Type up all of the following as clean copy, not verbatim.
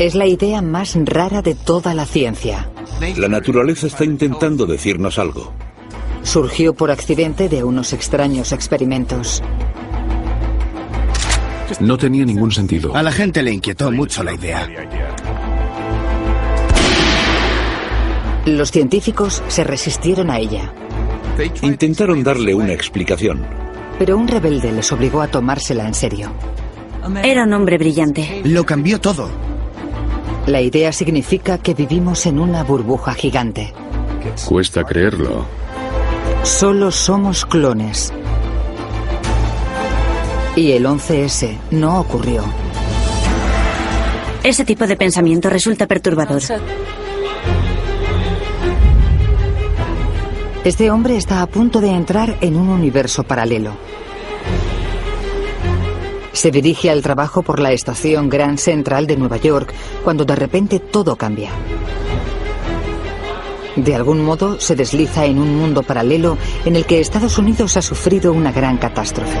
Es la idea más rara de toda la ciencia. La naturaleza está intentando decirnos algo. Surgió por accidente de unos extraños experimentos. No tenía ningún sentido. A la gente le inquietó mucho la idea. Los científicos se resistieron a ella. Intentaron darle una explicación. Pero un rebelde les obligó a tomársela en serio. Era un hombre brillante. Lo cambió todo. La idea significa que vivimos en una burbuja gigante. Cuesta creerlo. Solo somos clones. Y el 11S no ocurrió. Ese tipo de pensamiento resulta perturbador. Este hombre está a punto de entrar en un universo paralelo. Se dirige al trabajo por la estación Grand Central de Nueva York cuando de repente todo cambia. De algún modo se desliza en un mundo paralelo en el que Estados Unidos ha sufrido una gran catástrofe.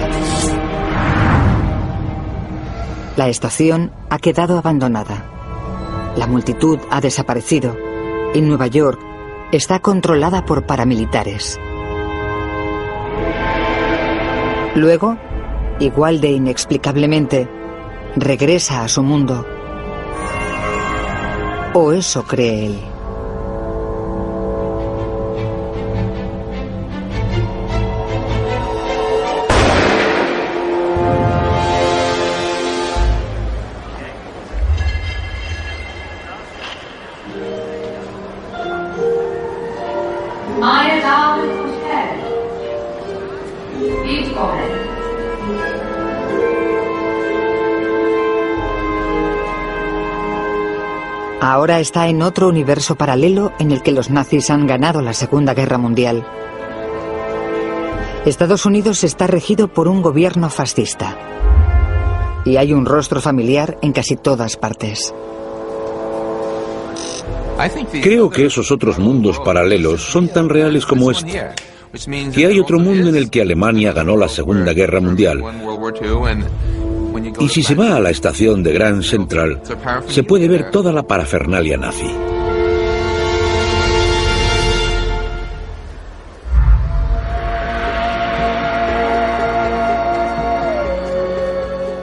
La estación ha quedado abandonada. La multitud ha desaparecido y Nueva York está controlada por paramilitares. Luego, igual de inexplicablemente, regresa a su mundo. O eso cree él. Ahora está en otro universo paralelo en el que los nazis han ganado la Segunda Guerra Mundial. Estados Unidos está regido por un gobierno fascista. Y hay un rostro familiar en casi todas partes. Creo que esos otros mundos paralelos son tan reales como este. Que hay otro mundo en el que Alemania ganó la Segunda Guerra Mundial. Y si se va a la estación de Grand Central, se puede ver toda la parafernalia nazi.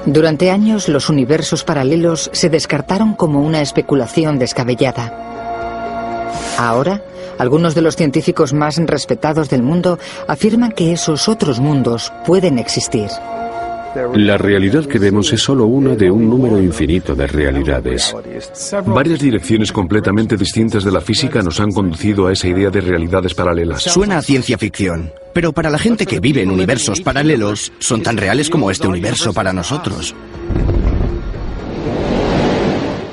Durante años, los universos paralelos se descartaron como una especulación descabellada. Ahora, algunos de los científicos más respetados del mundo afirman que esos otros mundos pueden existir. La realidad que vemos es solo una de un número infinito de realidades. Varias direcciones completamente distintas de la física nos han conducido a esa idea de realidades paralelas. Suena a ciencia ficción, pero para la gente que vive en universos paralelos, son tan reales como este universo para nosotros.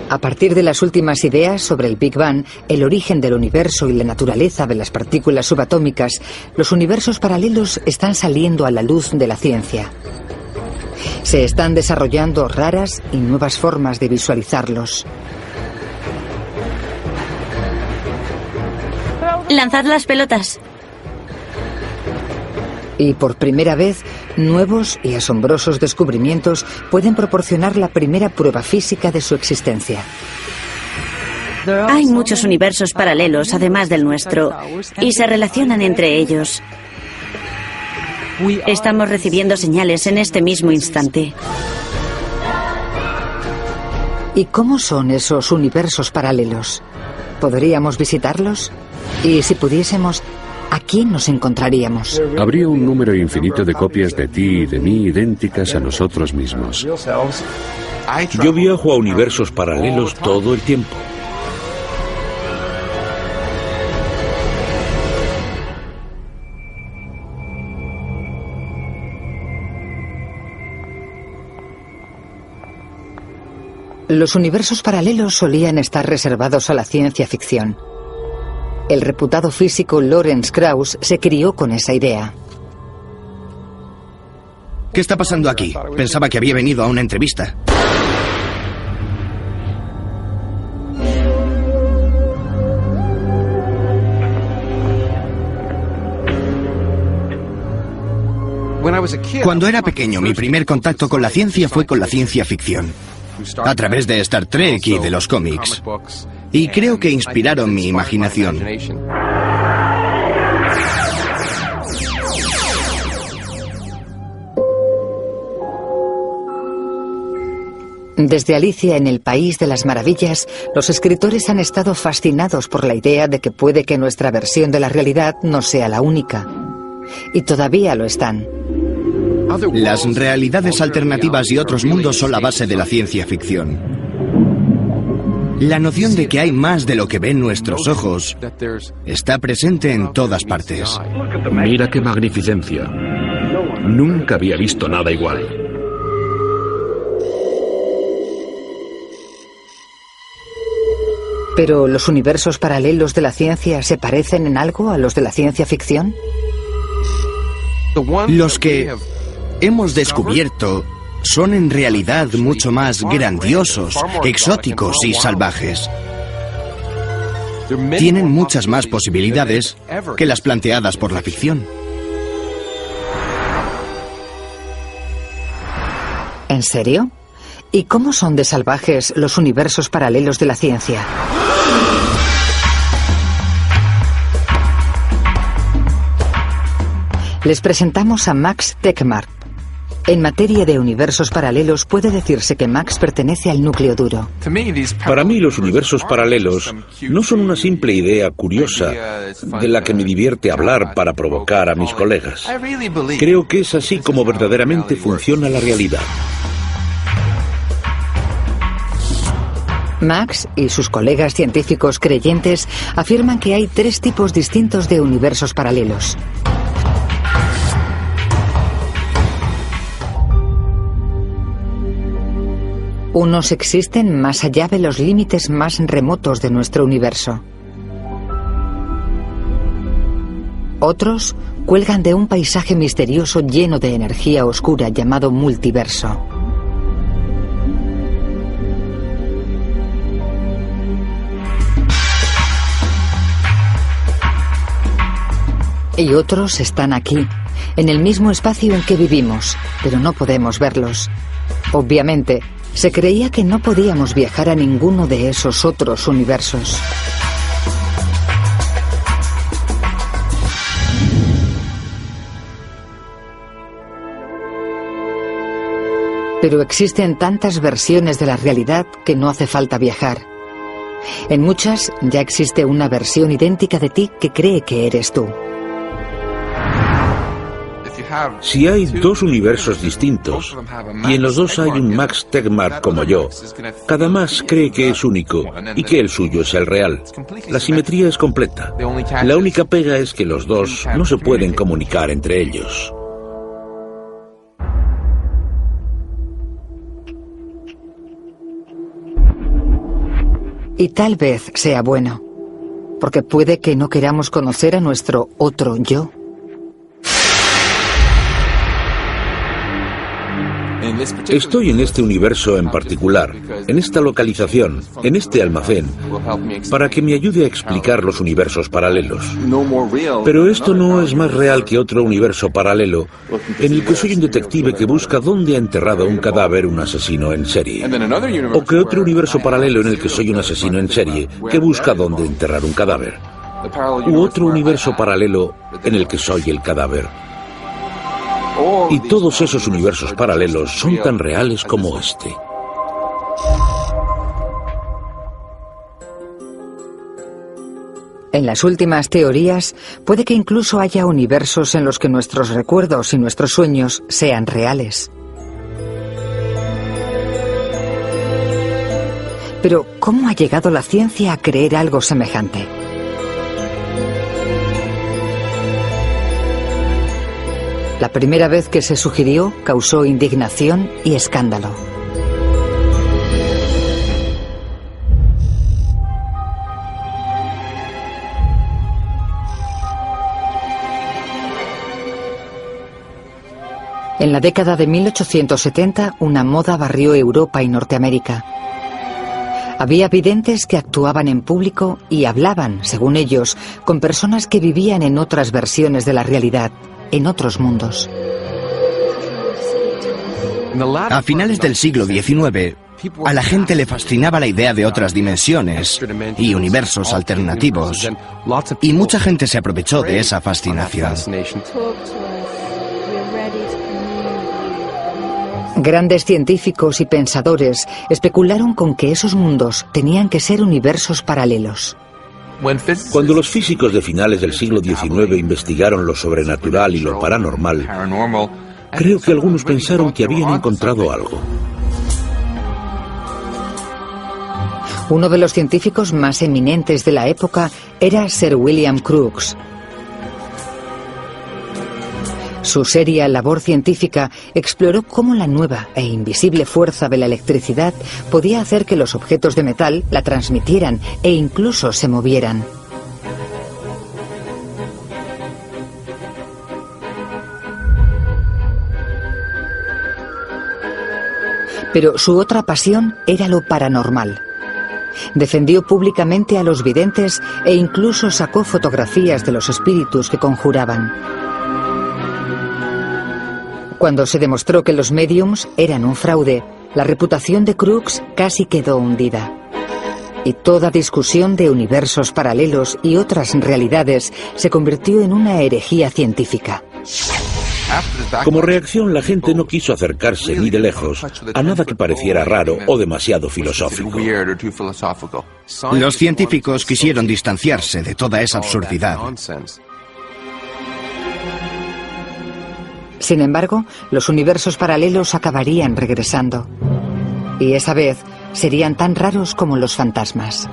A partir de las últimas ideas sobre el Big Bang, el origen del universo y la naturaleza de las partículas subatómicas, los universos paralelos están saliendo a la luz de la ciencia. Se están desarrollando raras y nuevas formas de visualizarlos. Lanzad las pelotas. Y por primera vez, nuevos y asombrosos descubrimientos pueden proporcionar la primera prueba física de su existencia. Hay muchos universos paralelos, además del nuestro, y se relacionan entre ellos. Estamos recibiendo señales en este mismo instante. ¿Y cómo son esos universos paralelos? ¿Podríamos visitarlos? Y si pudiésemos, ¿a quién nos encontraríamos? Habría un número infinito de copias de ti y de mí idénticas a nosotros mismos. Yo viajo a universos paralelos todo el tiempo. Los universos paralelos solían estar reservados a la ciencia ficción. El reputado físico Lawrence Krauss se crió con esa idea. ¿Qué está pasando aquí? Pensaba que había venido a una entrevista. Cuando era pequeño, mi primer contacto con la ciencia fue con la ciencia ficción. a través de Star Trek y de los cómics. Y creo que inspiraron mi imaginación. Desde Alicia en el País de las Maravillas, los escritores han estado fascinados por la idea de que puede que nuestra versión de la realidad no sea la única. Y todavía lo están. Las realidades alternativas y otros mundos son la base de la ciencia ficción. La noción de que hay más de lo que ven nuestros ojos está presente en todas partes. Mira qué magnificencia. Nunca había visto nada igual. ¿Pero los universos paralelos de la ciencia se parecen en algo a los de la ciencia ficción? Los que hemos descubierto son en realidad mucho más grandiosos, exóticos y salvajes. Tienen muchas más posibilidades que las planteadas por la ficción. ¿En serio? ¿Y cómo son de salvajes los universos paralelos de la ciencia? Les presentamos a Max Tegmark. En materia de universos paralelos, puede decirse que Max pertenece al núcleo duro. Para mí, los universos paralelos no son una simple idea curiosa de la que me divierte hablar para provocar a mis colegas. Creo que es así como verdaderamente funciona la realidad. Max y sus colegas científicos creyentes afirman que hay 3 tipos distintos de universos paralelos. Unos existen más allá de los límites más remotos de nuestro universo. Otros cuelgan de un paisaje misterioso lleno de energía oscura llamado multiverso. Y otros están aquí, en el mismo espacio en que vivimos, pero no podemos verlos. Obviamente, se creía que no podíamos viajar a ninguno de esos otros universos. Pero existen tantas versiones de la realidad que no hace falta viajar. En muchas ya existe una versión idéntica de ti que cree que eres tú. Si hay 2 universos distintos, y en los 2 hay un Max Tegmark como yo, cada Max cree que es único y que el suyo es el real. La simetría es completa. La única pega es que los 2 no se pueden comunicar entre ellos. Y tal vez sea bueno, porque puede que no queramos conocer a nuestro otro yo. Estoy en este universo en particular, en esta localización, en este almacén, para que me ayude a explicar los universos paralelos. Pero esto no es más real que otro universo paralelo en el que soy un detective que busca dónde ha enterrado un cadáver un asesino en serie. O que otro universo paralelo en el que soy un asesino en serie que busca dónde enterrar un cadáver. U otro universo paralelo en el que soy el cadáver. Y todos esos universos paralelos son tan reales como este. En las últimas teorías, puede que incluso haya universos en los que nuestros recuerdos y nuestros sueños sean reales. Pero, ¿cómo ha llegado la ciencia a creer algo semejante? La primera vez que se sugirió causó indignación y escándalo. En la década de 1870, una moda barrió Europa y Norteamérica. Había videntes que actuaban en público y hablaban, según ellos, con personas que vivían en otras versiones de la realidad, en otros mundos. A finales del siglo XIX, A la gente le fascinaba la idea de otras dimensiones y universos alternativos, y mucha gente se aprovechó de esa fascinación. Grandes científicos y pensadores especularon con que esos mundos tenían que ser universos paralelos. Cuando los físicos de finales del siglo XIX investigaron lo sobrenatural y lo paranormal, creo que algunos pensaron que habían encontrado algo. Uno de los científicos más eminentes de la época era Sir William Crookes. Su seria labor científica exploró cómo la nueva e invisible fuerza de la electricidad podía hacer que los objetos de metal la transmitieran e incluso se movieran. Pero su otra pasión era lo paranormal. Defendió públicamente a los videntes e incluso sacó fotografías de los espíritus que conjuraban. Cuando se demostró que los médiums eran un fraude, la reputación de Crookes casi quedó hundida. Y toda discusión de universos paralelos y otras realidades se convirtió en una herejía científica. Como reacción, la gente no quiso acercarse ni de lejos a nada que pareciera raro o demasiado filosófico. Los científicos quisieron distanciarse de toda esa absurdidad. Sin embargo, los universos paralelos acabarían regresando. Y esa vez serían tan raros como los fantasmas.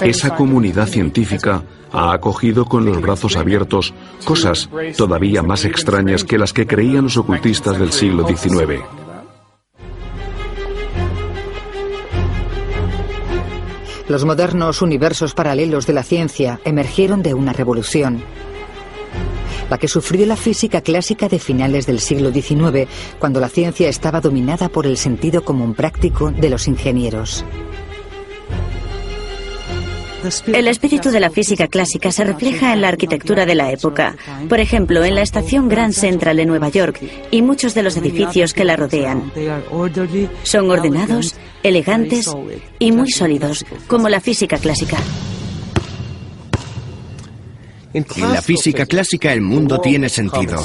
Esa comunidad científica ha acogido con los brazos abiertos cosas todavía más extrañas que las que creían los ocultistas del siglo XIX. Los modernos universos paralelos de la ciencia emergieron de una revolución, la que sufrió la física clásica de finales del siglo XIX, cuando la ciencia estaba dominada por el sentido común práctico de los ingenieros. El espíritu de la física clásica se refleja en la arquitectura de la época. Por ejemplo, en la estación Grand Central de Nueva York y muchos de los edificios que la rodean. Son ordenados, elegantes y muy sólidos, como la física clásica. En la física clásica el mundo tiene sentido.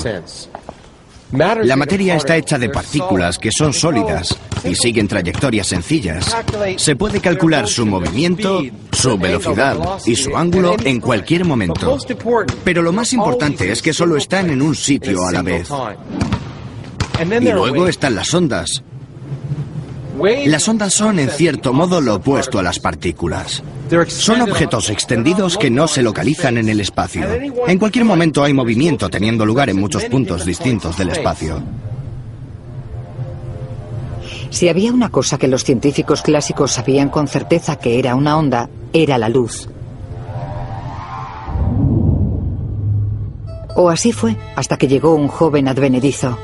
La materia está hecha de partículas que son sólidas y siguen trayectorias sencillas. Se puede calcular su movimiento, su velocidad y su ángulo en cualquier momento. Pero lo más importante es que solo están en un sitio a la vez. Y luego están las ondas. Las ondas son, en cierto modo, lo opuesto a las partículas. Son objetos extendidos que no se localizan en el espacio. En cualquier momento hay movimiento teniendo lugar en muchos puntos distintos del espacio. Si había una cosa que los científicos clásicos sabían con certeza que era una onda, era la luz. O así fue, hasta que llegó un joven advenedizo.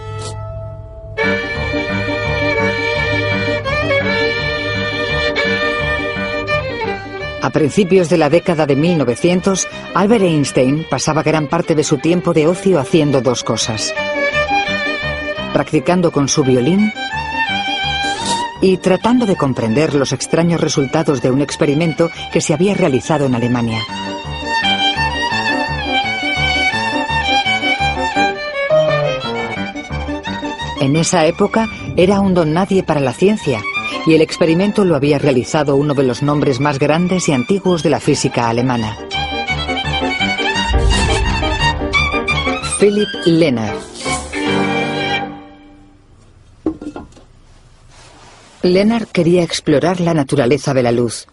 A principios de la década de 1900, Albert Einstein pasaba gran parte de su tiempo de ocio haciendo dos cosas: practicando con su violín y tratando de comprender los extraños resultados de un experimento que se había realizado en Alemania. En esa época era un don nadie para la ciencia, y el experimento lo había realizado uno de los nombres más grandes y antiguos de la física alemana: Philipp Lenard. Lenard quería explorar la naturaleza de la luz.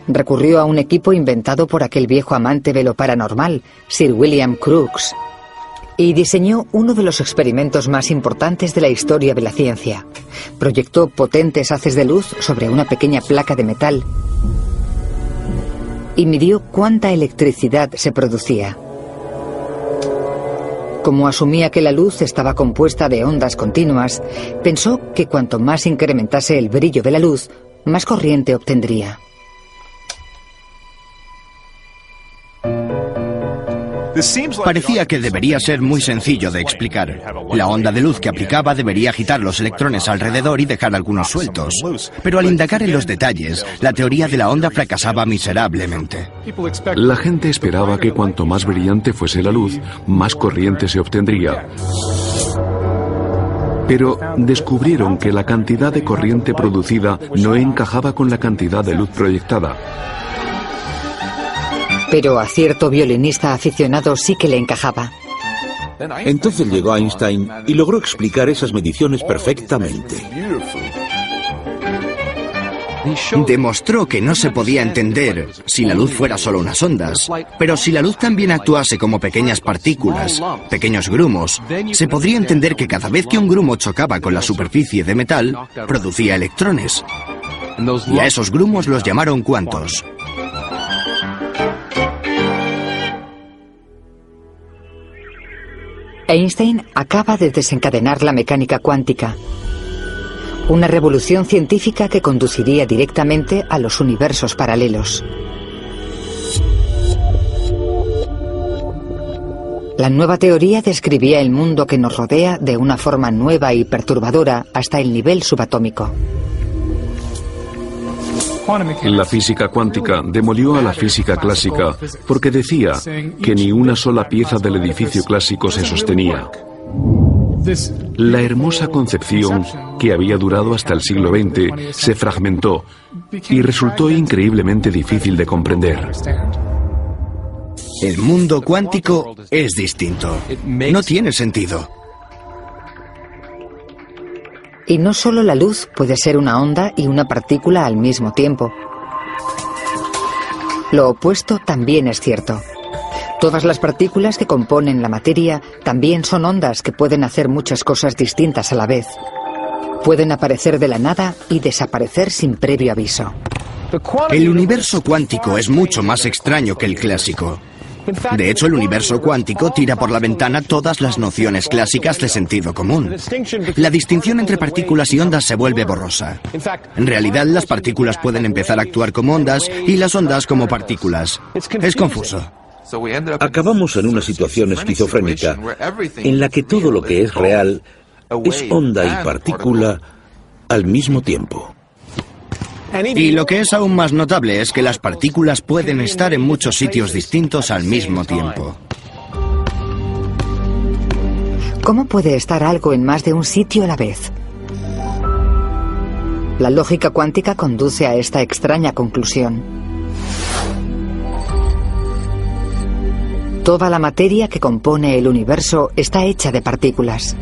Recurrió a un equipo inventado por aquel viejo amante de lo paranormal, Sir William Crookes, y diseñó uno de los experimentos más importantes de la historia de la ciencia. Proyectó potentes haces de luz sobre una pequeña placa de metal y midió cuánta electricidad se producía. Como asumía que la luz estaba compuesta de ondas continuas, pensó que cuanto más incrementase el brillo de la luz, más corriente obtendría. Parecía que debería ser muy sencillo de explicar. La onda de luz que aplicaba debería agitar los electrones alrededor y dejar algunos sueltos. Pero al indagar en los detalles, la teoría de la onda fracasaba miserablemente. La gente esperaba que cuanto más brillante fuese la luz, más corriente se obtendría. Pero descubrieron que la cantidad de corriente producida no encajaba con la cantidad de luz proyectada. Pero a cierto violinista aficionado sí que le encajaba. Entonces llegó Einstein y logró explicar esas mediciones perfectamente. Demostró que no se podía entender si la luz fuera solo unas ondas, pero si la luz también actuase como pequeñas partículas, pequeños grumos, se podría entender que cada vez que un grumo chocaba con la superficie de metal, producía electrones. Y a esos grumos los llamaron cuantos. Einstein acaba de desencadenar la mecánica cuántica, una revolución científica que conduciría directamente a los universos paralelos. La nueva teoría describía el mundo que nos rodea de una forma nueva y perturbadora hasta el nivel subatómico. La física cuántica demolió a la física clásica porque decía que ni una sola pieza del edificio clásico se sostenía. La hermosa concepción, que había durado hasta el siglo XX, se fragmentó y resultó increíblemente difícil de comprender. El mundo cuántico es distinto. No tiene sentido. Y no solo la luz puede ser una onda y una partícula al mismo tiempo. Lo opuesto también es cierto. Todas las partículas que componen la materia también son ondas que pueden hacer muchas cosas distintas a la vez. Pueden aparecer de la nada y desaparecer sin previo aviso. El universo cuántico es mucho más extraño que el clásico. De hecho, el universo cuántico tira por la ventana todas las nociones clásicas de sentido común. La distinción entre partículas y ondas se vuelve borrosa. En realidad, las partículas pueden empezar a actuar como ondas y las ondas como partículas. Es confuso. Acabamos en una situación esquizofrénica en la que todo lo que es real es onda y partícula al mismo tiempo. Y lo que es aún más notable es que las partículas pueden estar en muchos sitios distintos al mismo tiempo. ¿Cómo puede estar algo en más de un sitio a la vez? La lógica cuántica conduce a esta extraña conclusión. Toda la materia que compone el universo está hecha de partículas.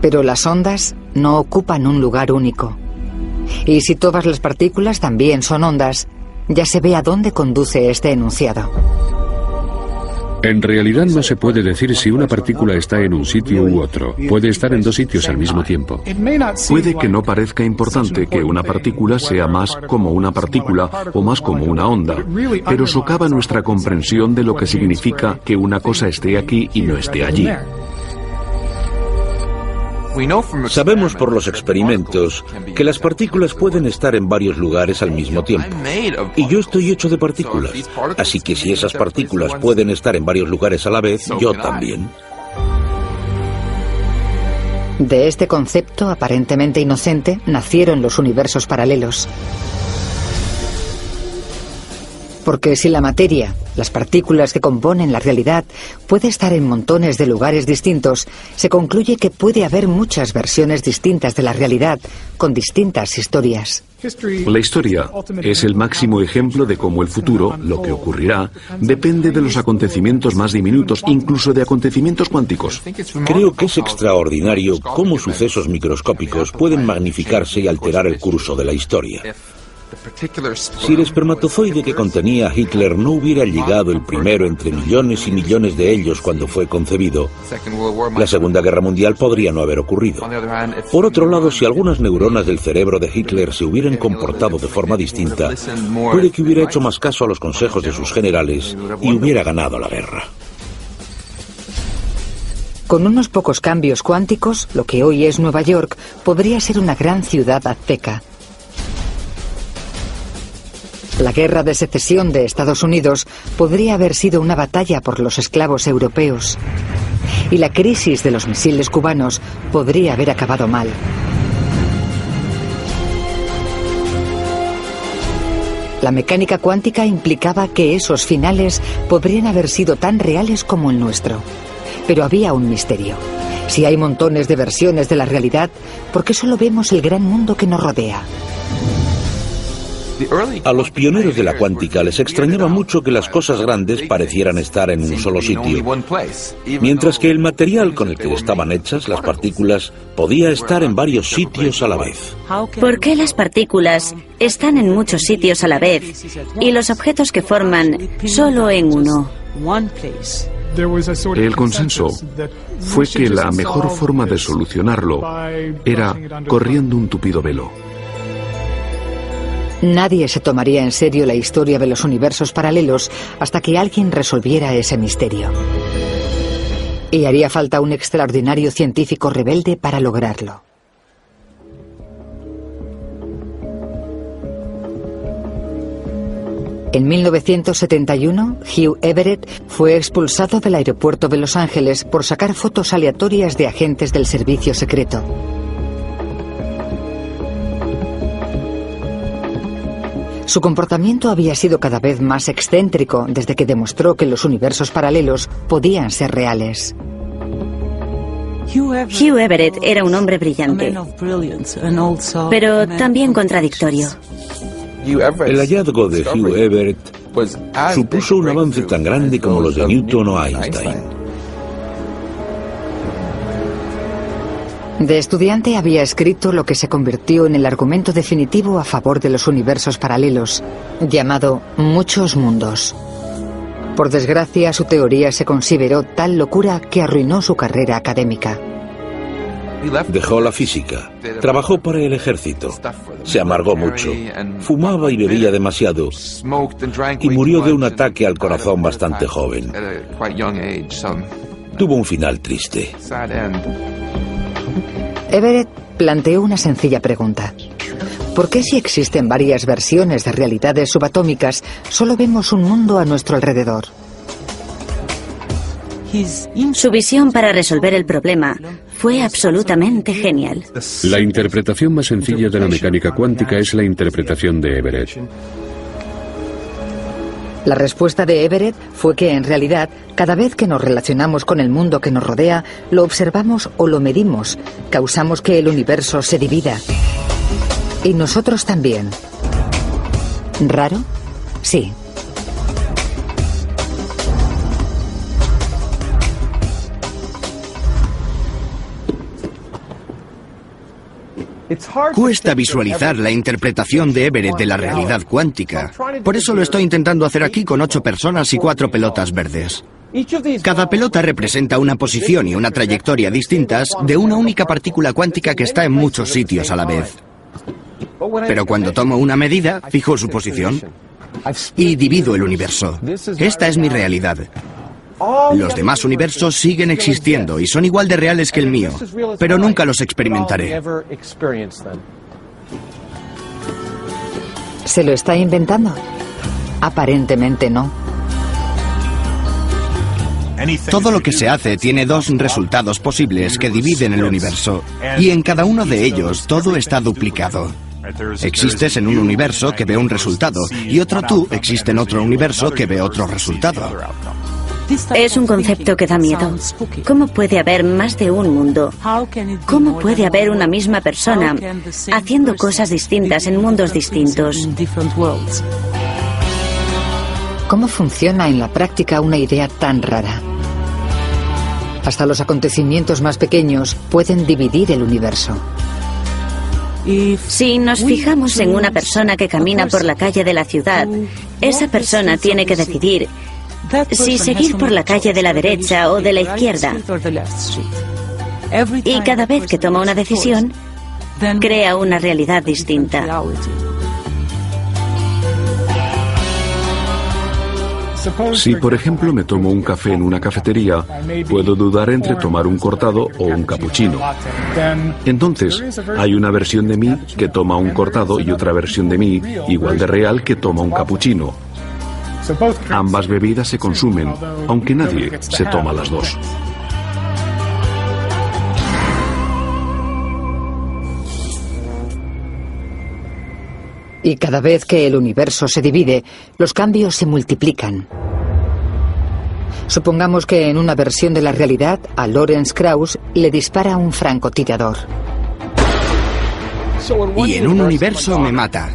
Pero las ondas no ocupan un lugar único. Y si todas las partículas también son ondas, ya se ve a dónde conduce este enunciado. En realidad no se puede decir si una partícula está en un sitio u otro. Puede estar en dos sitios al mismo tiempo. Puede que no parezca importante que una partícula sea más como una partícula o más como una onda, pero socava nuestra comprensión de lo que significa que una cosa esté aquí y no esté allí. Sabemos por los experimentos que las partículas pueden estar en varios lugares al mismo tiempo. Y yo estoy hecho de partículas, así que si esas partículas pueden estar en varios lugares a la vez, yo también. De este concepto aparentemente inocente nacieron los universos paralelos. Porque si la materia, las partículas que componen la realidad, puede estar en montones de lugares distintos, se concluye que puede haber muchas versiones distintas de la realidad, con distintas historias. La historia es el máximo ejemplo de cómo el futuro, lo que ocurrirá, depende de los acontecimientos más diminutos, incluso de acontecimientos cuánticos. Creo que es extraordinario cómo sucesos microscópicos pueden magnificarse y alterar el curso de la historia. Si el espermatozoide que contenía a Hitler no hubiera llegado el primero entre millones y millones de ellos cuando fue concebido, la Segunda Guerra Mundial podría no haber ocurrido. Por otro lado, si algunas neuronas del cerebro de Hitler se hubieran comportado de forma distinta, puede que hubiera hecho más caso a los consejos de sus generales y hubiera ganado la guerra. Con unos pocos cambios cuánticos, lo que hoy es Nueva York podría ser una gran ciudad azteca. La guerra de secesión de Estados Unidos podría haber sido una batalla por los esclavos europeos. Y la crisis de los misiles cubanos podría haber acabado mal. La mecánica cuántica implicaba que esos finales podrían haber sido tan reales como el nuestro. Pero había un misterio. Si hay montones de versiones de la realidad, ¿por qué solo vemos el gran mundo que nos rodea? A los pioneros de la cuántica les extrañaba mucho que las cosas grandes parecieran estar en un solo sitio, mientras que el material con el que estaban hechas, las partículas, podía estar en varios sitios a la vez. ¿Por qué las partículas están en muchos sitios a la vez y los objetos que forman solo en uno? El consenso fue que la mejor forma de solucionarlo era corriendo un tupido velo. Nadie se tomaría en serio la historia de los universos paralelos hasta que alguien resolviera ese misterio. Y haría falta un extraordinario científico rebelde para lograrlo. En 1971, Hugh Everett fue expulsado del aeropuerto de Los Ángeles por sacar fotos aleatorias de agentes del servicio secreto. Su comportamiento había sido cada vez más excéntrico desde que demostró que los universos paralelos podían ser reales. Hugh Everett era un hombre brillante, pero también contradictorio. El hallazgo de Hugh Everett supuso un avance tan grande como los de Newton o Einstein. De estudiante había escrito lo que se convirtió en el argumento definitivo a favor de los universos paralelos, llamado Muchos Mundos. Por desgracia, su teoría se consideró tal locura que arruinó su carrera académica. Dejó la física, trabajó para el ejército, se amargó mucho, fumaba y bebía demasiado y murió de un ataque al corazón bastante joven. Tuvo un final triste. Everett planteó una sencilla pregunta. ¿Por qué si existen varias versiones de realidades subatómicas, solo vemos un mundo a nuestro alrededor? Su visión para resolver el problema fue absolutamente genial. La interpretación más sencilla de la mecánica cuántica es la interpretación de Everett. La respuesta de Everett fue que, en realidad, cada vez que nos relacionamos con el mundo que nos rodea, lo observamos o lo medimos, causamos que el universo se divida. Y nosotros también. ¿Raro? Sí. Cuesta visualizar la interpretación de Everett de la realidad cuántica. Por eso lo estoy intentando hacer aquí con 8 personas y 4 pelotas verdes. Cada pelota representa una posición y una trayectoria distintas de una única partícula cuántica que está en muchos sitios a la vez. Pero cuando tomo una medida, fijo su posición y divido el universo. Esta es mi realidad. Los demás universos siguen existiendo y son igual de reales que el mío, pero nunca los experimentaré. ¿Se lo está inventando? Aparentemente no. Todo lo que se hace tiene 2 resultados posibles que dividen el universo, y en cada uno de ellos todo está duplicado. Existes en un universo que ve un resultado, y otro tú existe en otro universo que ve otro resultado. Es un concepto que da miedo. ¿Cómo puede haber más de un mundo? ¿Cómo puede haber una misma persona haciendo cosas distintas en mundos distintos? ¿Cómo funciona en la práctica una idea tan rara? Hasta los acontecimientos más pequeños pueden dividir el universo. Si nos fijamos en una persona que camina por la calle de la ciudad, esa persona tiene que decidir si seguir por la calle de la derecha o de la izquierda. Y cada vez que toma una decisión, crea una realidad distinta. Si, por ejemplo, me tomo un café en una cafetería, puedo dudar entre tomar un cortado o un cappuccino. Entonces, hay una versión de mí que toma un cortado y otra versión de mí, igual de real, que toma un cappuccino. Ambas bebidas se consumen, aunque nadie se toma las dos. Y cada vez que el universo se divide, los cambios se multiplican. Supongamos que en una versión de la realidad a Lawrence Krauss le dispara un francotirador. Y en un universo me mata.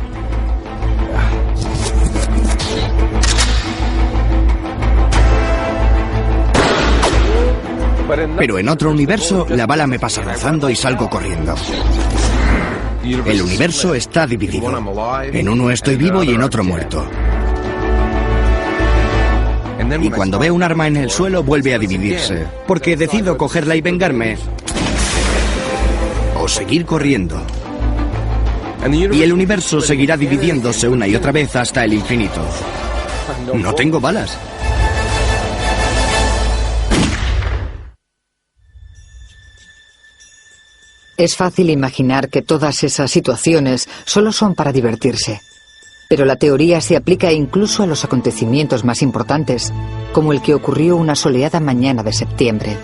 Pero en otro universo la bala me pasa rozando y salgo corriendo. El universo está dividido. En uno estoy vivo y en otro muerto. Y cuando veo un arma en el suelo vuelve a dividirse, porque decido cogerla y vengarme. O seguir corriendo. Y el universo seguirá dividiéndose una y otra vez hasta el infinito. No tengo balas. Es fácil imaginar que todas esas situaciones solo son para divertirse. Pero la teoría se aplica incluso a los acontecimientos más importantes, como el que ocurrió una soleada mañana de septiembre.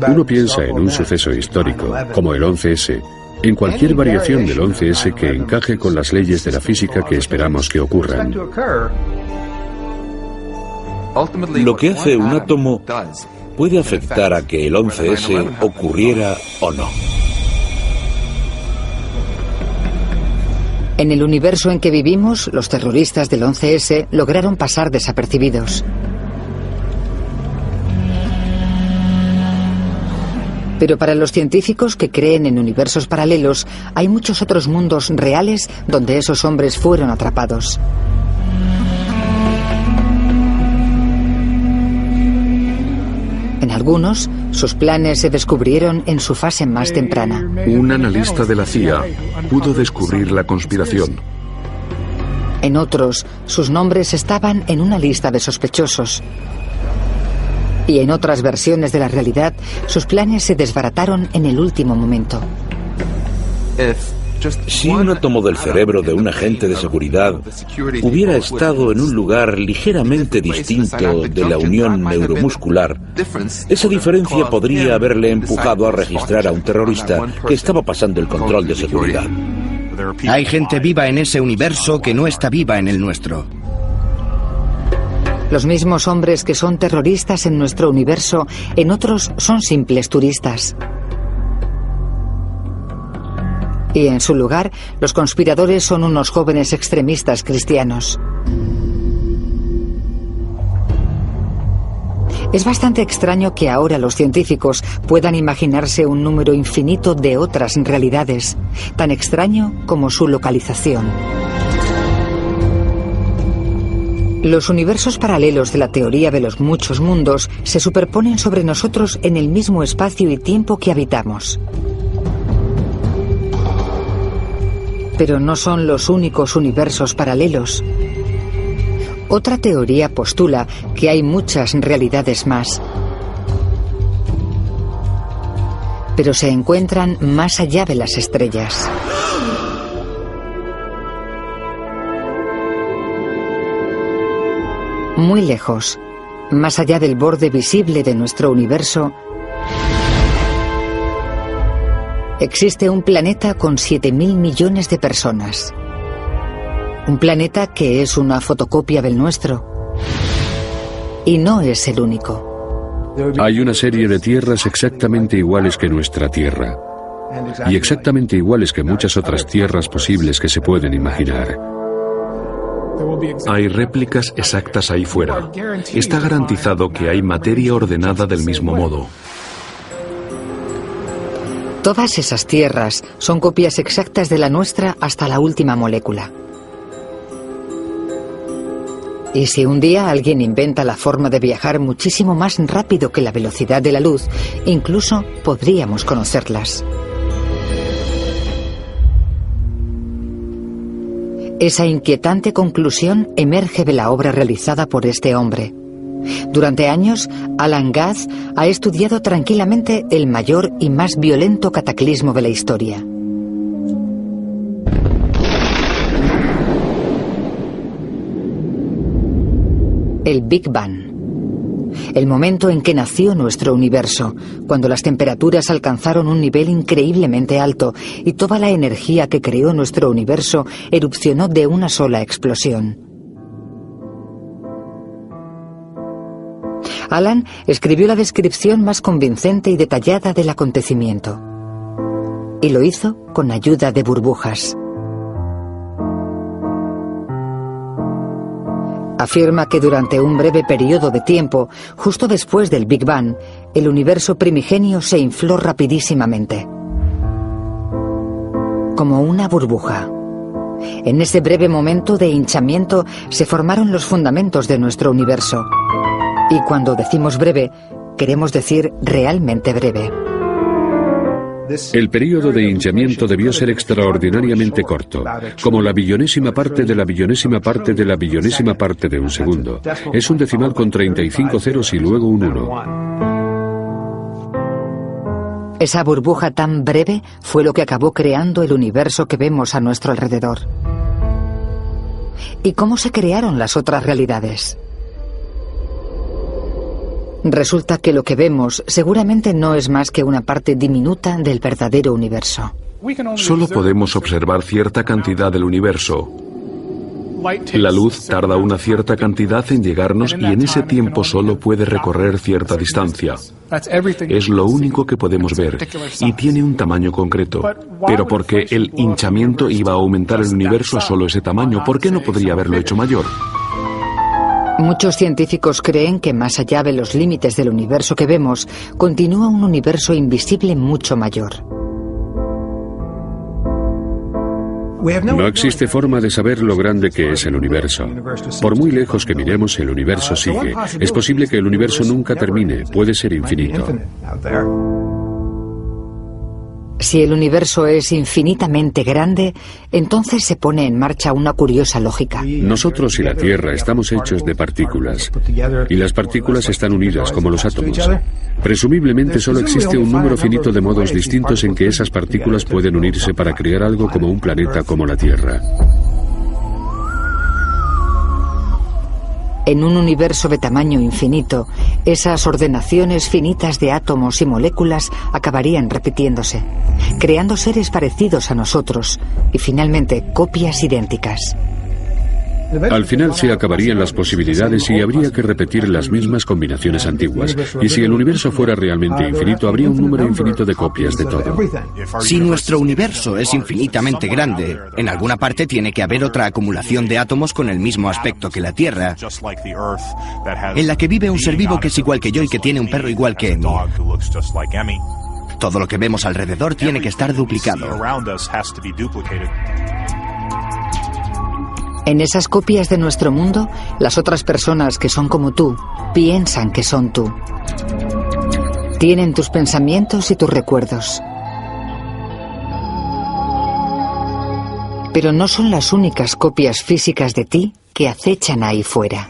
Uno piensa en un suceso histórico, como el 11S, en cualquier variación del 11S que encaje con las leyes de la física que esperamos que ocurran. Lo que hace un átomo puede afectar a que el 11S ocurriera o no. En el universo en que vivimos, los terroristas del 11S lograron pasar desapercibidos. Pero para los científicos que creen en universos paralelos, hay muchos otros mundos reales donde esos hombres fueron atrapados. En algunos, sus planes se descubrieron en su fase más temprana. Un analista de la CIA pudo descubrir la conspiración. En otros, sus nombres estaban en una lista de sospechosos. Y en otras versiones de la realidad, sus planes se desbarataron en el último momento. Si un átomo del cerebro de un agente de seguridad hubiera estado en un lugar ligeramente distinto de la unión neuromuscular, esa diferencia podría haberle empujado a registrar a un terrorista que estaba pasando el control de seguridad. Hay gente viva en ese universo que no está viva en el nuestro. Los mismos hombres que son terroristas en nuestro universo, en otros son simples turistas. Y en su lugar, los conspiradores son unos jóvenes extremistas cristianos. Es bastante extraño que ahora los científicos puedan imaginarse un número infinito de otras realidades, tan extraño como su localización. Los universos paralelos de la teoría de los muchos mundos se superponen sobre nosotros en el mismo espacio y tiempo que habitamos. Pero no son los únicos universos paralelos. Otra teoría postula que hay muchas realidades más. Pero se encuentran más allá de las estrellas. Muy lejos, más allá del borde visible de nuestro universo, existe un planeta con 7.000 millones de personas. Un planeta que es una fotocopia del nuestro. Y no es el único. Hay una serie de tierras exactamente iguales que nuestra Tierra. Y exactamente iguales que muchas otras tierras posibles que se pueden imaginar. Hay réplicas exactas ahí fuera. Está garantizado que hay materia ordenada del mismo modo. Todas esas tierras son copias exactas de la nuestra hasta la última molécula. Y si un día alguien inventa la forma de viajar muchísimo más rápido que la velocidad de la luz, incluso podríamos conocerlas. Esa inquietante conclusión emerge de la obra realizada por este hombre. Durante años, Alan Guth ha estudiado tranquilamente el mayor y más violento cataclismo de la historia. El Big Bang. El momento en que nació nuestro universo, cuando las temperaturas alcanzaron un nivel increíblemente alto y toda la energía que creó nuestro universo erupcionó de una sola explosión. Alan escribió la descripción más convincente y detallada del acontecimiento. Y lo hizo con ayuda de burbujas. Afirma que durante un breve periodo de tiempo, justo después del Big Bang, el universo primigenio se infló rapidísimamente. Como una burbuja. En ese breve momento de hinchamiento se formaron los fundamentos de nuestro universo. Y cuando decimos breve, queremos decir realmente breve. El período de hinchamiento debió ser extraordinariamente corto, como la billonésima parte de la billonésima parte de la billonésima parte de un segundo. Es un decimal con 35 ceros y luego un 1. Esa burbuja tan breve fue lo que acabó creando el universo que vemos a nuestro alrededor. ¿Y cómo se crearon las otras realidades? Resulta que lo que vemos seguramente no es más que una parte diminuta del verdadero universo. Solo podemos observar cierta cantidad del universo. La luz tarda una cierta cantidad en llegarnos y en ese tiempo solo puede recorrer cierta distancia. Es lo único que podemos ver y tiene un tamaño concreto. Pero porque el hinchamiento iba a aumentar el universo a solo ese tamaño, ¿por qué no podría haberlo hecho mayor? Muchos científicos creen que más allá de los límites del universo que vemos, continúa un universo invisible mucho mayor. No existe forma de saber lo grande que es el universo. Por muy lejos que miremos, el universo sigue. Es posible que el universo nunca termine, puede ser infinito. Si el universo es infinitamente grande, entonces se pone en marcha una curiosa lógica. Nosotros y la Tierra estamos hechos de partículas, y las partículas están unidas como los átomos. Presumiblemente solo existe un número finito de modos distintos en que esas partículas pueden unirse para crear algo como un planeta como la Tierra. En un universo de tamaño infinito, esas ordenaciones finitas de átomos y moléculas acabarían repitiéndose, creando seres parecidos a nosotros y finalmente copias idénticas. Al final se acabarían las posibilidades y habría que repetir las mismas combinaciones antiguas. Y si el universo fuera realmente infinito, habría un número infinito de copias de todo. Si nuestro universo es infinitamente grande, en alguna parte tiene que haber otra acumulación de átomos con el mismo aspecto que la Tierra, en la que vive un ser vivo que es igual que yo y que tiene un perro igual que Emmy. Todo lo que vemos alrededor tiene que estar duplicado. En esas copias de nuestro mundo, las otras personas que son como tú, piensan que son tú. Tienen tus pensamientos y tus recuerdos. Pero no son las únicas copias físicas de ti que acechan ahí fuera.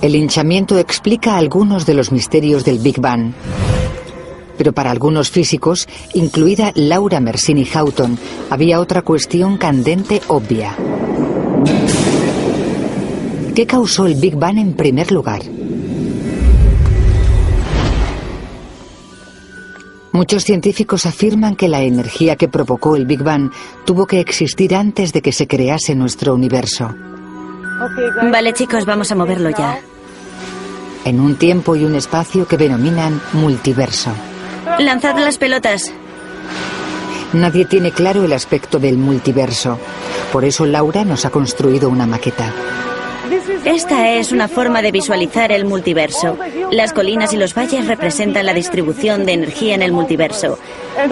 El hinchamiento explica algunos de los misterios del Big Bang. Pero para algunos físicos, incluida Laura Mersini Houghton, había otra cuestión candente obvia. ¿Qué causó el Big Bang en primer lugar? Muchos científicos afirman que la energía que provocó el Big Bang tuvo que existir antes de que se crease nuestro universo. Vale, chicos, vamos a moverlo ya. En un tiempo y un espacio que denominan multiverso. Lanzad las pelotas. Nadie tiene claro el aspecto del multiverso. Por eso Laura nos ha construido una maqueta. Esta es una forma de visualizar el multiverso. Las colinas y los valles representan la distribución de energía en el multiverso.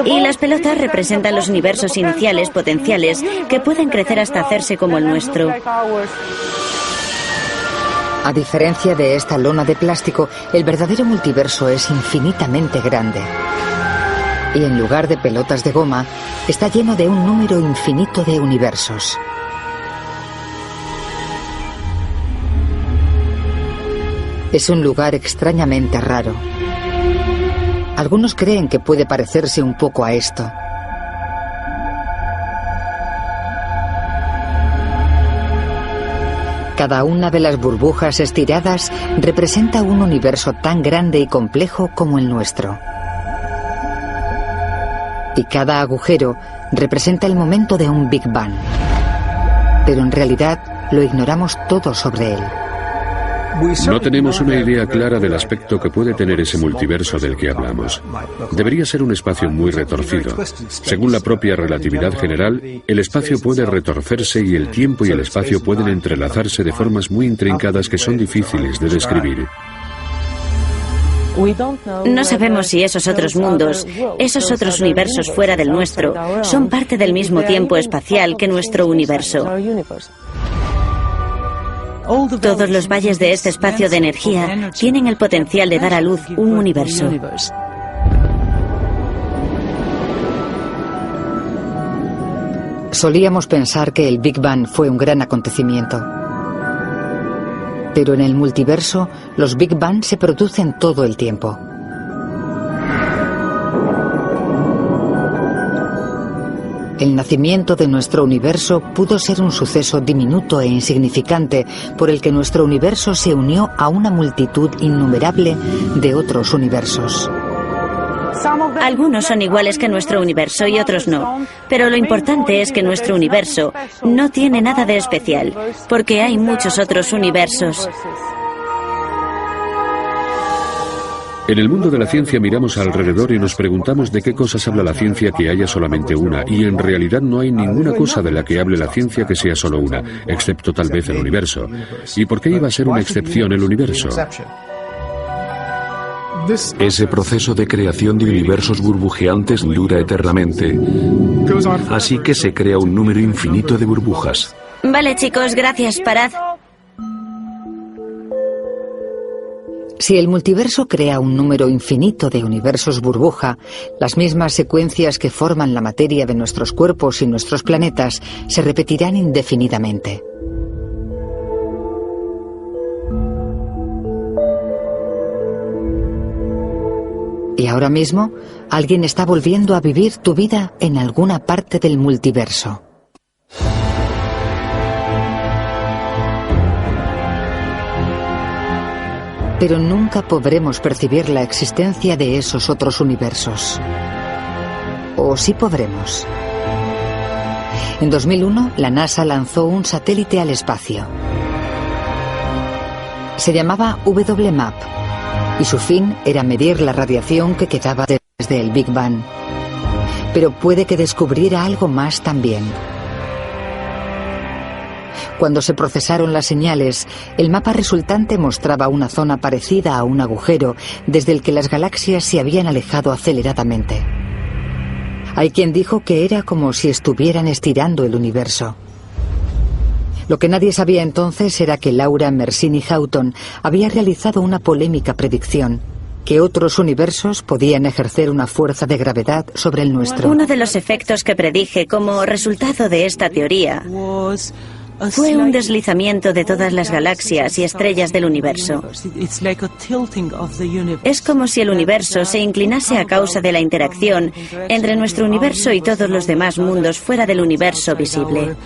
Y las pelotas representan los universos iniciales potenciales que pueden crecer hasta hacerse como el nuestro. A diferencia de esta lona de plástico, el verdadero multiverso es infinitamente grande. Y en lugar de pelotas de goma, está lleno de un número infinito de universos. Es un lugar extrañamente raro. Algunos creen que puede parecerse un poco a esto. Cada una de las burbujas estiradas representa un universo tan grande y complejo como el nuestro. Y cada agujero representa el momento de un Big Bang. Pero en realidad lo ignoramos todo sobre él. No tenemos una idea clara del aspecto que puede tener ese multiverso del que hablamos. Debería ser un espacio muy retorcido. Según la propia relatividad general, el espacio puede retorcerse y el tiempo y el espacio pueden entrelazarse de formas muy intrincadas que son difíciles de describir. No sabemos si esos otros mundos, esos otros universos fuera del nuestro, son parte del mismo tiempo espacial que nuestro universo. Todos los valles de este espacio de energía tienen el potencial de dar a luz un universo. Solíamos pensar que el Big Bang fue un gran acontecimiento. Pero en el multiverso, los Big Bang se producen todo el tiempo. El nacimiento de nuestro universo pudo ser un suceso diminuto e insignificante por el que nuestro universo se unió a una multitud innumerable de otros universos. Algunos son iguales que nuestro universo y otros no, pero lo importante es que nuestro universo no tiene nada de especial, porque hay muchos otros universos. En el mundo de la ciencia miramos alrededor y nos preguntamos de qué cosas habla la ciencia que haya solamente una, y en realidad no hay ninguna cosa de la que hable la ciencia que sea solo una, excepto tal vez el universo. ¿Y por qué iba a ser una excepción el universo? Ese proceso de creación de universos burbujeantes dura eternamente, así que se crea un número infinito de burbujas. Vale, chicos, gracias, parad. Si el multiverso crea un número infinito de universos burbuja, las mismas secuencias que forman la materia de nuestros cuerpos y nuestros planetas se repetirán indefinidamente. Y ahora mismo, alguien está volviendo a vivir tu vida en alguna parte del multiverso. Pero nunca podremos percibir la existencia de esos otros universos. ¿O sí podremos? En 2001, la NASA lanzó un satélite al espacio. Se llamaba WMAP, y su fin era medir la radiación que quedaba desde el Big Bang. Pero puede que descubriera algo más también. Cuando se procesaron las señales, el mapa resultante mostraba una zona parecida a un agujero desde el que las galaxias se habían alejado aceleradamente. Hay quien dijo que era como si estuvieran estirando el universo. Lo que nadie sabía entonces era que Laura Mersini-Houghton había realizado una polémica predicción, que otros universos podían ejercer una fuerza de gravedad sobre el nuestro. Uno de los efectos que predije como resultado de esta teoría fue un deslizamiento de todas las galaxias y estrellas del universo. Es como si el universo se inclinase a causa de la interacción entre nuestro universo y todos los demás mundos fuera del universo visible.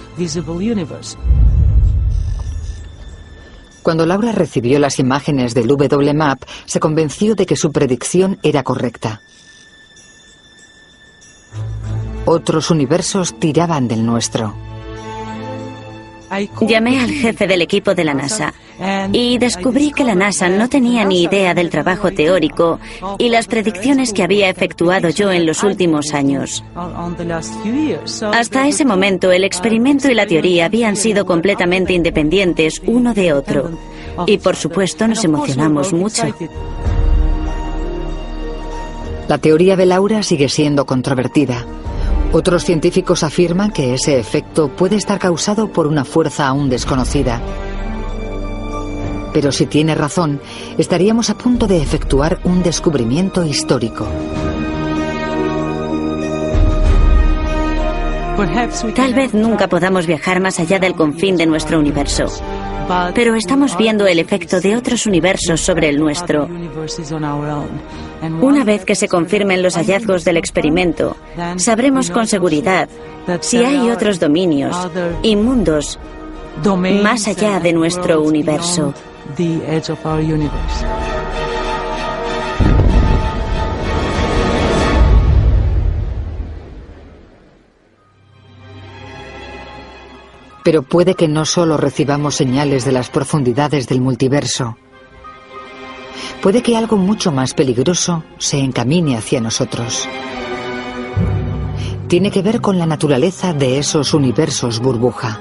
Cuando Laura recibió las imágenes del WMAP, se convenció de que su predicción era correcta. Otros universos tiraban del nuestro. Llamé al jefe del equipo de la NASA y descubrí que la NASA no tenía ni idea del trabajo teórico y las predicciones que había efectuado yo en los últimos años. Hasta ese momento, el experimento y la teoría habían sido completamente independientes uno de otro. Y por supuesto nos emocionamos mucho. La teoría de Laura sigue siendo controvertida. Otros científicos afirman que ese efecto puede estar causado por una fuerza aún desconocida. Pero si tiene razón, estaríamos a punto de efectuar un descubrimiento histórico. Tal vez nunca podamos viajar más allá del confín de nuestro universo, pero estamos viendo el efecto de otros universos sobre el nuestro. Una vez que se confirmen los hallazgos del experimento, sabremos con seguridad si hay otros dominios y mundos más allá de nuestro universo. Pero puede que no solo recibamos señales de las profundidades del multiverso. Puede que algo mucho más peligroso se encamine hacia nosotros. Tiene que ver con la naturaleza de esos universos burbuja.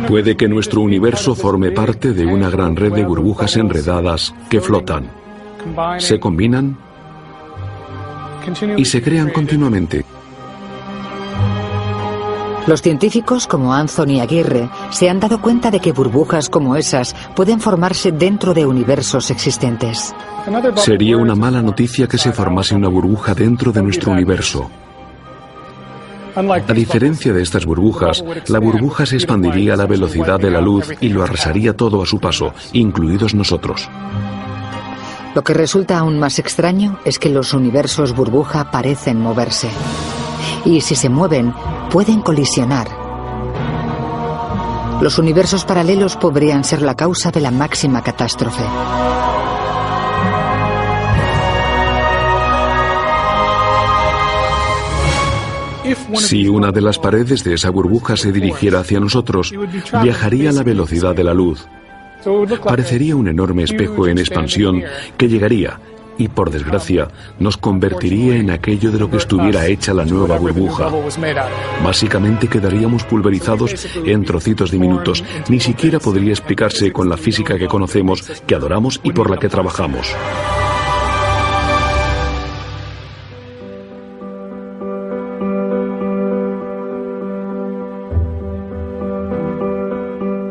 Puede que nuestro universo forme parte de una gran red de burbujas enredadas que flotan, se combinan y se crean continuamente. Los científicos como Anthony Aguirre se han dado cuenta de que burbujas como esas pueden formarse dentro de universos existentes. Sería una mala noticia que se formase una burbuja dentro de nuestro universo. A diferencia de estas burbujas, la burbuja se expandiría a la velocidad de la luz y lo arrasaría todo a su paso, incluidos nosotros. Lo que resulta aún más extraño es que los universos burbuja parecen moverse. Y si se mueven, pueden colisionar. Los universos paralelos podrían ser la causa de la máxima catástrofe. Si una de las paredes de esa burbuja se dirigiera hacia nosotros, viajaría a la velocidad de la luz. Parecería un enorme espejo en expansión que llegaría y, por desgracia, nos convertiría en aquello de lo que estuviera hecha la nueva burbuja. Básicamente quedaríamos pulverizados en trocitos diminutos. Ni siquiera podría explicarse con la física que conocemos, que adoramos y por la que trabajamos.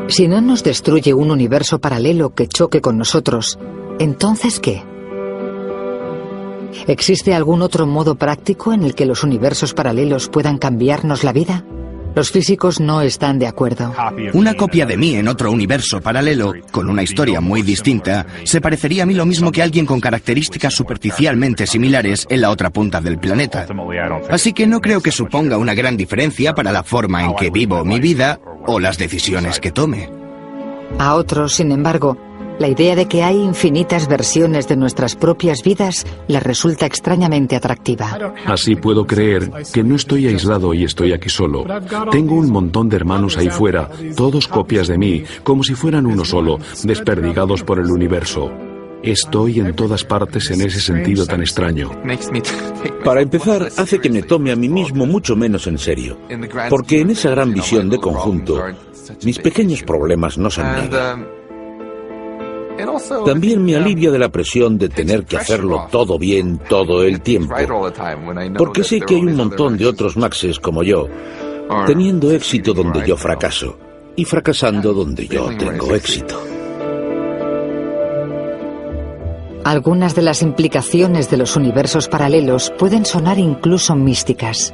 Si no nos destruye un universo paralelo que choque con nosotros, ¿entonces qué? ¿Existe algún otro modo práctico en el que los universos paralelos puedan cambiarnos la vida? Los físicos no están de acuerdo. Una copia de mí en otro universo paralelo, con una historia muy distinta, se parecería a mí lo mismo que alguien con características superficialmente similares en la otra punta del planeta. Así que no creo que suponga una gran diferencia para la forma en que vivo mi vida o las decisiones que tome. A otros, sin embargo, la idea de que hay infinitas versiones de nuestras propias vidas les resulta extrañamente atractiva. Así puedo creer que no estoy aislado y estoy aquí solo. Tengo un montón de hermanos ahí fuera, todos copias de mí, como si fueran uno solo, desperdigados por el universo. Estoy en todas partes en ese sentido tan extraño. Para empezar, hace que me tome a mí mismo mucho menos en serio, porque en esa gran visión de conjunto, mis pequeños problemas no son nada. También me alivia de la presión de tener que hacerlo todo bien todo el tiempo, porque sé que hay un montón de otros Maxes como yo, teniendo éxito donde yo fracaso y fracasando donde yo tengo éxito. Algunas de las implicaciones de los universos paralelos pueden sonar incluso místicas.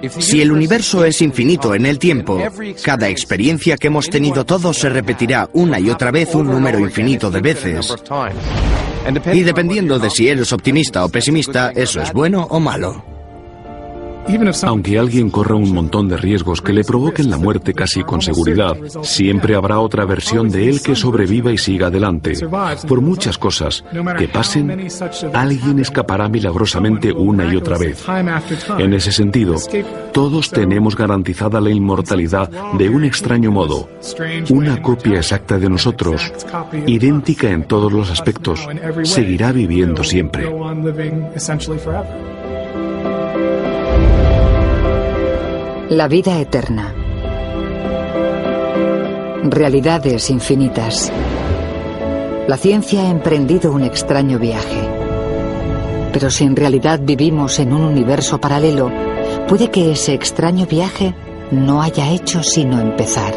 Si el universo es infinito en el tiempo, cada experiencia que hemos tenido todos se repetirá una y otra vez un número infinito de veces. Y dependiendo de si eres optimista o pesimista, eso es bueno o malo. Aunque alguien corra un montón de riesgos que le provoquen la muerte casi con seguridad, siempre habrá otra versión de él que sobreviva y siga adelante. Por muchas cosas que pasen, alguien escapará milagrosamente una y otra vez. En ese sentido, todos tenemos garantizada la inmortalidad de un extraño modo. Una copia exacta de nosotros, idéntica en todos los aspectos, seguirá viviendo siempre. La vida eterna. Realidades infinitas. La ciencia ha emprendido un extraño viaje. Pero si en realidad vivimos en un universo paralelo, puede que ese extraño viaje no haya hecho sino empezar.